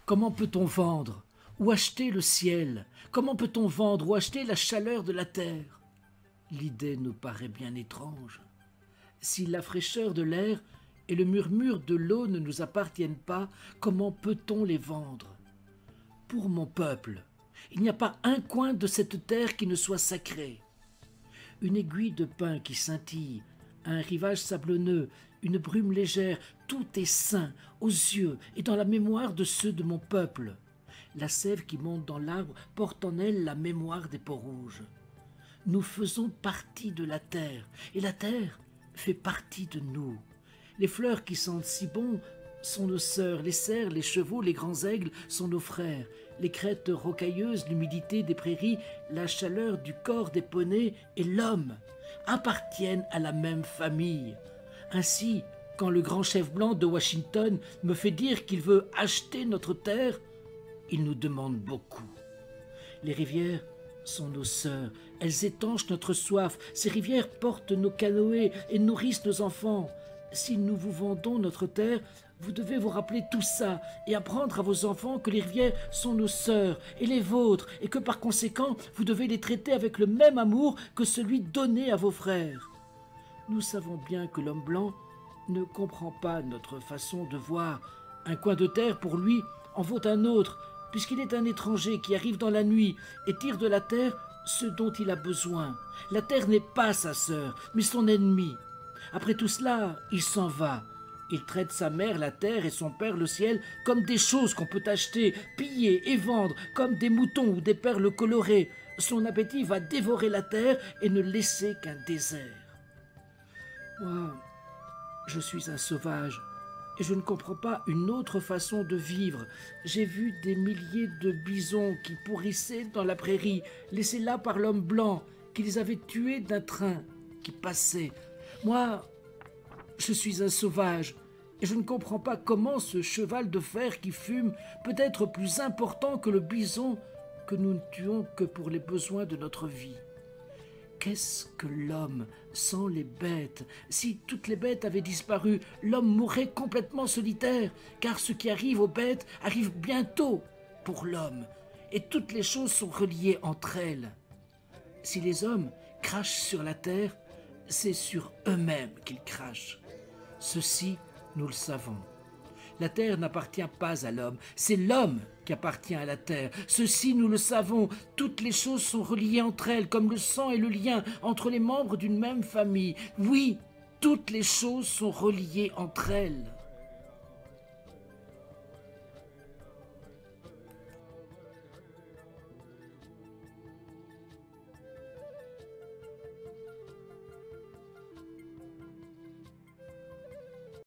Comment peut-on vendre ou acheter le ciel? Comment peut-on vendre ou acheter la chaleur de la terre? L'idée nous paraît bien étrange. Si la fraîcheur de l'air et le murmure de l'eau ne nous appartiennent pas, comment peut-on les vendre? Pour mon peuple, il n'y a pas un coin de cette terre qui ne soit sacré. Une aiguille de pin qui scintille, un rivage sablonneux, une brume légère, tout est saint aux yeux et dans la mémoire de ceux de mon peuple. La sève qui monte dans l'arbre porte en elle la mémoire des peaux-rouges. Nous faisons partie de la terre, et la terre fait partie de nous. Les fleurs qui sentent si bon sont nos sœurs, les cerfs, les chevaux, les grands aigles sont nos frères, les crêtes rocailleuses, l'humidité des prairies, la chaleur du corps des poneys et l'homme appartiennent à la même famille. Ainsi, quand le grand chef blanc de Washington me fait dire qu'il veut acheter notre terre, il nous demande beaucoup. Les rivières sont nos sœurs, elles étanchent notre soif, ces rivières portent nos canoës et nourrissent nos enfants. Si nous vous vendons notre terre, vous devez vous rappeler tout ça et apprendre à vos enfants que les rivières sont nos sœurs et les vôtres et que par conséquent, vous devez les traiter avec le même amour que celui donné à vos frères. Nous savons bien que l'homme blanc ne comprend pas notre façon de voir. Un coin de terre, pour lui, en vaut un autre, puisqu'il est un étranger qui arrive dans la nuit et tire de la terre ce dont il a besoin. La terre n'est pas sa sœur, mais son ennemi. Après tout cela, il s'en va. Il traite sa mère, la terre, et son père, le ciel, comme des choses qu'on peut acheter, piller et vendre, comme des moutons ou des perles colorées. Son appétit va dévorer la terre et ne laisser qu'un désert. Moi, je suis un sauvage, et je ne comprends pas une autre façon de vivre. J'ai vu des milliers de bisons qui pourrissaient dans la prairie, laissés là par l'homme blanc, qui les avait tués d'un train qui passait. Moi, je suis un sauvage, et je ne comprends pas comment ce cheval de fer qui fume peut être plus important que le bison que nous ne tuons que pour les besoins de notre vie. Qu'est-ce que l'homme sans les bêtes? Si toutes les bêtes avaient disparu, l'homme mourrait complètement solitaire, car ce qui arrive aux bêtes arrive bientôt pour l'homme, et toutes les choses sont reliées entre elles. Si les hommes crachent sur la terre, c'est sur eux-mêmes qu'ils crachent. Ceci, nous le savons. La terre n'appartient pas à l'homme, c'est l'homme qui appartient à la terre. Ceci, nous le savons, toutes les choses sont reliées entre elles, comme le sang et le lien entre les membres d'une même famille. Oui, toutes les choses sont reliées entre elles.